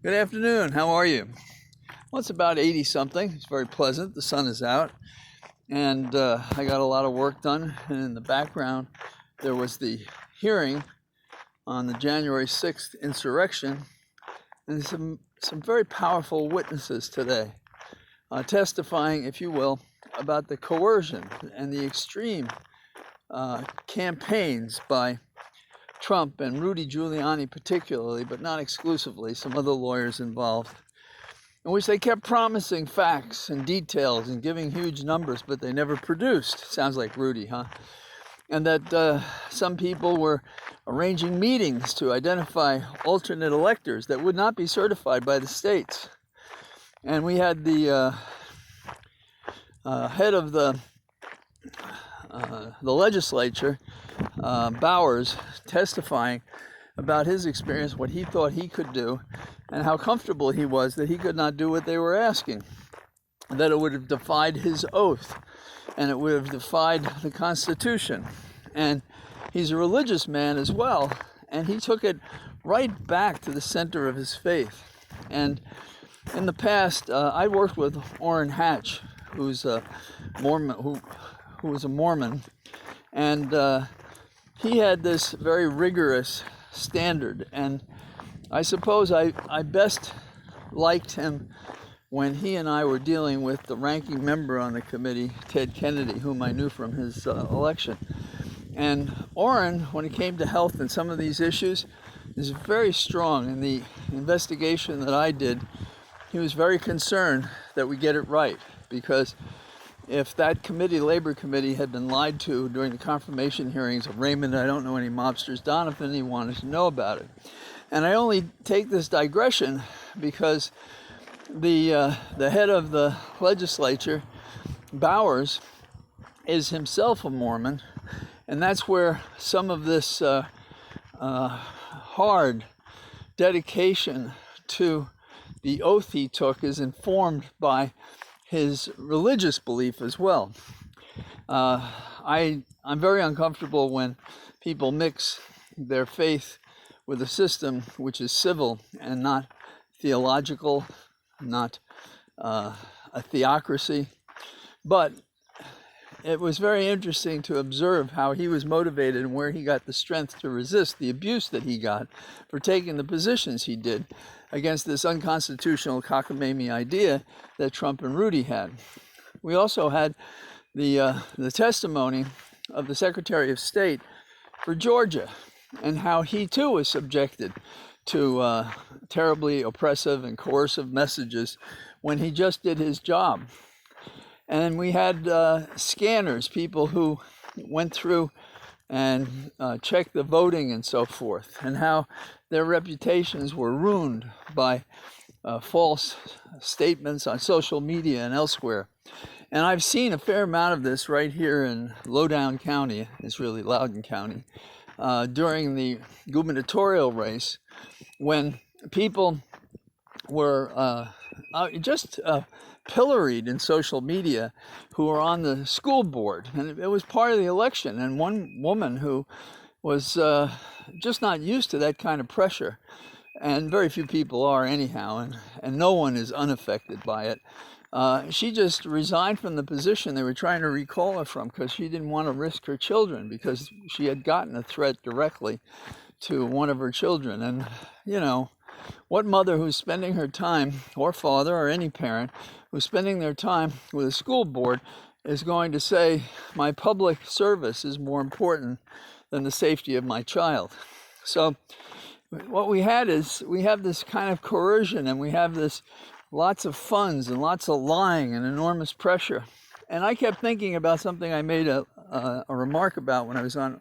Good afternoon. How are you? Well, it's about 80 something. It's very pleasant. The sun is out, and I got a lot of work done. And in the background, there was the hearing on the January 6th insurrection, and some very powerful witnesses today, testifying, if you will, about the coercion and the extreme campaigns by Trump and Rudy Giuliani particularly, but not exclusively, some other lawyers involved, in which they kept promising facts and details and giving huge numbers, but they never produced. Sounds like Rudy, huh? And that some people were arranging meetings to identify alternate electors that would not be certified by the states. And we had the head of the legislature, Bowers, testifying about his experience, what he thought he could do, and how comfortable he was that he could not do what they were asking, that it would have defied his oath, and it would have defied the Constitution. And he's a religious man as well, and he took it right back to the center of his faith. And in the past, I worked with Orrin Hatch, who's a Mormon, who was a Mormon, and he had this very rigorous standard, and I suppose I best liked him when he and I were dealing with the ranking member on the committee, Ted Kennedy, whom I knew from his election. And Orrin, when it came to health and some of these issues, is very strong. In the investigation that I did, he was very concerned that we get it right, because if that committee, Labor Committee, had been lied to during the confirmation hearings of Raymond, I don't know any mobsters, Donovan, he wanted to know about it. And I only take this digression because the head of the legislature, Bowers, is himself a Mormon, and that's where some of this hard dedication to the oath he took is informed by his religious belief as well. I'm very uncomfortable when people mix their faith with a system which is civil and not theological, not a theocracy. But it was very interesting to observe how he was motivated and where he got the strength to resist the abuse that he got for taking the positions he did against this unconstitutional cockamamie idea that Trump and Rudy had. We also had the testimony of the Secretary of State for Georgia, and how he too was subjected to terribly oppressive and coercive messages when he just did his job. And we had scanners, people who went through and checked the voting and so forth, and how their reputations were ruined by false statements on social media and elsewhere. And I've seen a fair amount of this right here in Loudoun County, it's really Loudoun County, during the gubernatorial race, when people were just pilloried in social media who were on the school board. And it was part of the election. And one woman who was just not used to that kind of pressure, and very few people are anyhow, and no one is unaffected by it. She just resigned from the position they were trying to recall her from, because she didn't want to risk her children, because she had gotten a threat directly to one of her children. And, you know, what mother who's spending her time, or father, or any parent who's spending their time with a school board is going to say, my public service is more important than the safety of my child? So what we had is, we have this kind of coercion, and we have this lots of funds and lots of lying and enormous pressure. And I kept thinking about something I made a remark about when I was on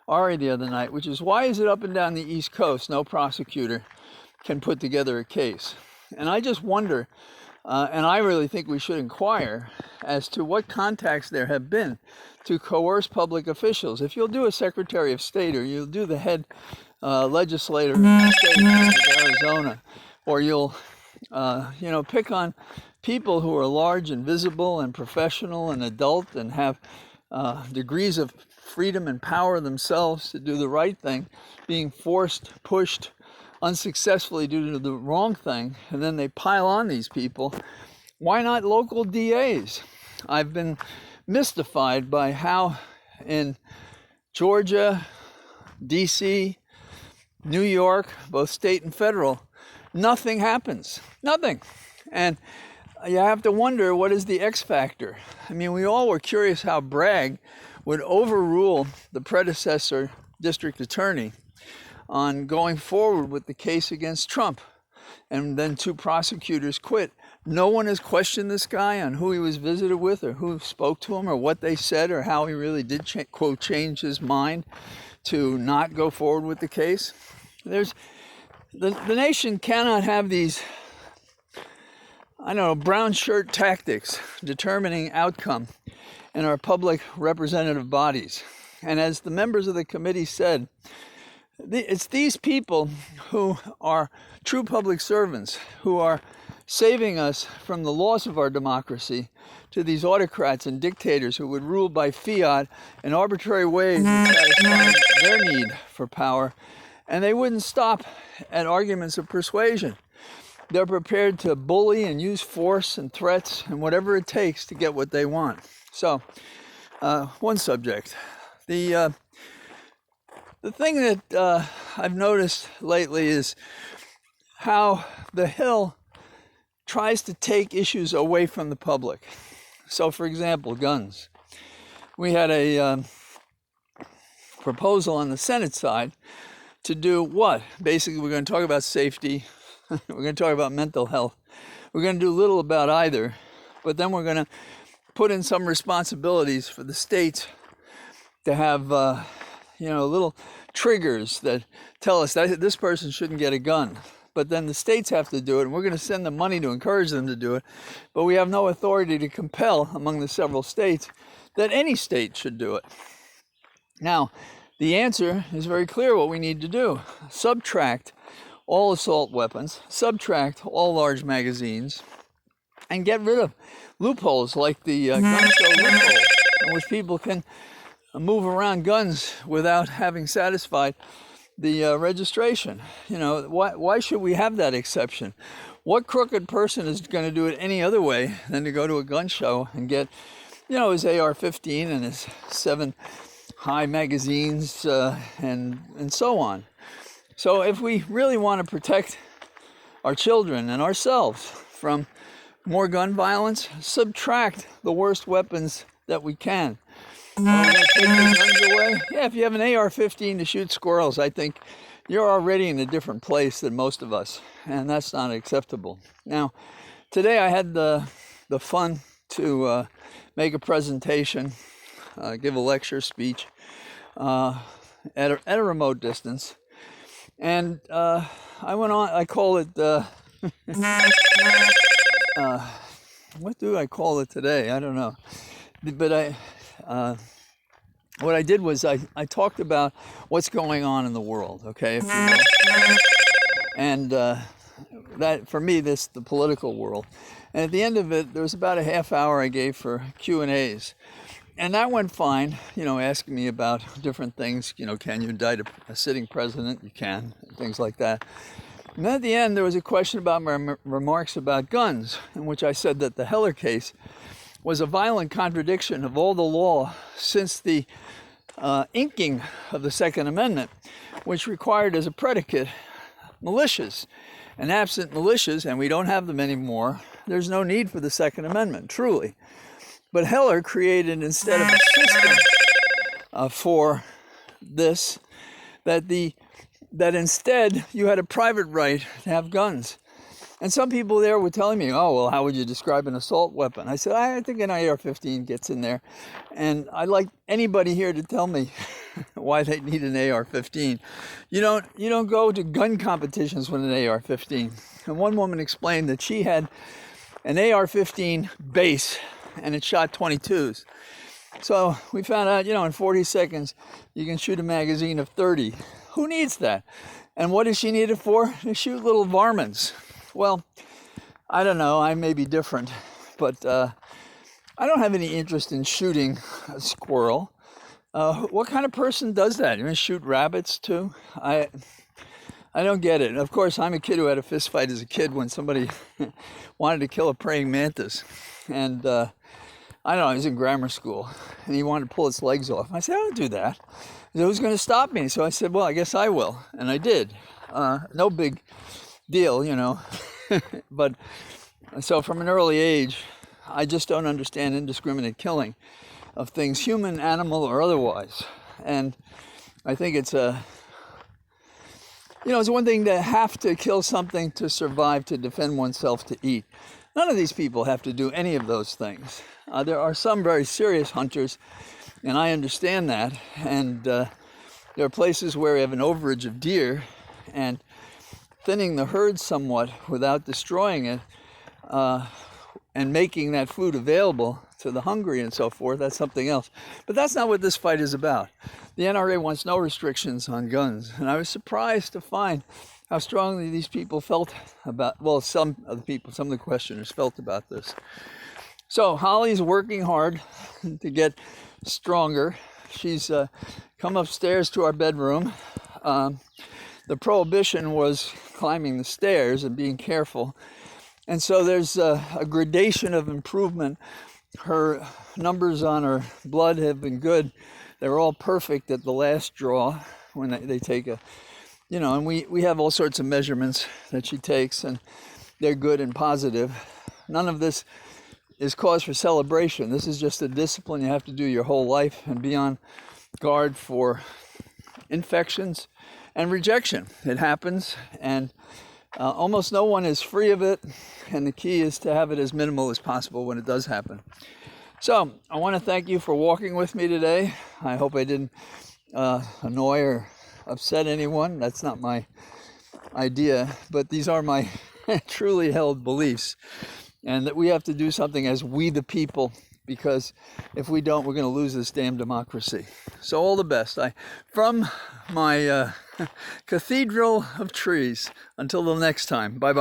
Ari the other night, which is, why is it up and down the East Coast no prosecutor can put together a case? And I just wonder, and I really think we should inquire as to what contacts there have been to coerce public officials. If you'll do a Secretary of State, or you'll do the head legislator of the state of Arizona, or you'll pick on people who are large and visible and professional and adult and have degrees of freedom and power themselves to do the right thing, being forced, pushed, unsuccessfully due to the wrong thing, and then they pile on these people. Why not local DAs? I've been mystified by how in Georgia, DC, New York, both state and federal, nothing happens. Nothing. And you have to wonder, what is the X factor? I mean, we all were curious how Bragg would overrule the predecessor district attorney on going forward with the case against Trump. And then 2 prosecutors quit. No one has questioned this guy on who he was visited with or who spoke to him or what they said or how he really did, quote, change his mind to not go forward with the case. The nation cannot have these, brown shirt tactics determining outcome in our public representative bodies. And as the members of the committee said, it's these people who are true public servants who are saving us from the loss of our democracy to these autocrats and dictators who would rule by fiat in arbitrary ways that satisfy their need for power. And they wouldn't stop at arguments of persuasion. They're prepared to bully and use force and threats and whatever it takes to get what they want. So, one subject. The thing that I've noticed lately is how the Hill tries to take issues away from the public. So, for example, guns. We had a proposal on the Senate side to do what? Basically, we're going to talk about safety. We're going to talk about mental health. We're going to do little about either, but then we're going to put in some responsibilities for the states to have, little triggers that tell us that this person shouldn't get a gun. But then the states have to do it, and we're going to send them money to encourage them to do it. But we have no authority to compel among the several states that any state should do it. Now, the answer is very clear what we need to do. Subtract all assault weapons, subtract all large magazines, and get rid of loopholes like the gun show loophole, in which people can move around guns without having satisfied the registration. Why should we have that exception? What crooked person is going to do it any other way than to go to a gun show and get, his AR-15 and his 7 high magazines and so on? So if we really want to protect our children and ourselves from more gun violence, subtract the worst weapons that we can. Are we going to take the guns away? Yeah, if you have an AR-15 to shoot squirrels, I think you're already in a different place than most of us, and that's not acceptable. Now, today I had the fun to make a presentation, give a lecture speech at a remote distance, and I went on. I call it. What do I call it today? I don't know, but what I did was I talked about what's going on in the world, okay? If you know. And that, for me, the political world. And at the end of it, there was about a half hour I gave for Q&As. And that went fine, asking me about different things. Can you indict a sitting president? You can, things like that. And then at the end, there was a question about my remarks about guns, in which I said that the Heller case was a violent contradiction of all the law since the inking of the Second Amendment, which required as a predicate militias. And absent militias, and we don't have them anymore, there's no need for the Second Amendment, truly. But Heller created, instead of a system for this, that instead you had a private right to have guns. And some people there were telling me, oh, well, how would you describe an assault weapon? I said, I think an AR-15 gets in there. And I'd like anybody here to tell me why they need an AR-15. You don't go to gun competitions with an AR-15. And one woman explained that she had an AR-15 base, and it shot 22s. So we found out, in 40 seconds, you can shoot a magazine of 30. Who needs that? And what does she need it for? To shoot little varmints. Well, I don't know, I may be different, but I don't have any interest in shooting a squirrel. What kind of person does that? You want to shoot rabbits too? I I don't get it. Of course, I'm a kid who had a fist fight as a kid when somebody wanted to kill a praying mantis. And I don't know, I was in grammar school, and he wanted to pull its legs off. I said, I don't do that. He said, who's going to stop me? So I said, well, I guess I will. And I did. No big deal, you know. But so from an early age, I just don't understand indiscriminate killing of things, human, animal, or otherwise. And I think it's it's one thing to have to kill something to survive, to defend oneself, to eat. None of these people have to do any of those things. There are some very serious hunters, and I understand that. And there are places where we have an overage of deer, and thinning the herd somewhat without destroying it, and making that food available to the hungry and so forth, that's something else. But that's not what this fight is about. The NRA wants no restrictions on guns, and I was surprised to find how strongly these people felt about, well, some of the questioners felt about this. So Holly's working hard to get stronger. She's come upstairs to our bedroom. The prohibition was climbing the stairs and being careful. And so there's a gradation of improvement. Her numbers on her blood have been good. They're all perfect at the last draw when they take a, and we have all sorts of measurements that she takes, and they're good and positive. None of this is cause for celebration. This is just a discipline you have to do your whole life and be on guard for infections and rejection. It happens, and almost no one is free of it, and the key is to have it as minimal as possible when it does happen. So I want to thank you for walking with me today. I hope I didn't annoy or upset anyone. That's not my idea, but these are my truly held beliefs, and that we have to do something as we the people, because if we don't, we're going to lose this damn democracy. So all the best. From my cathedral of trees, until the next time, bye-bye.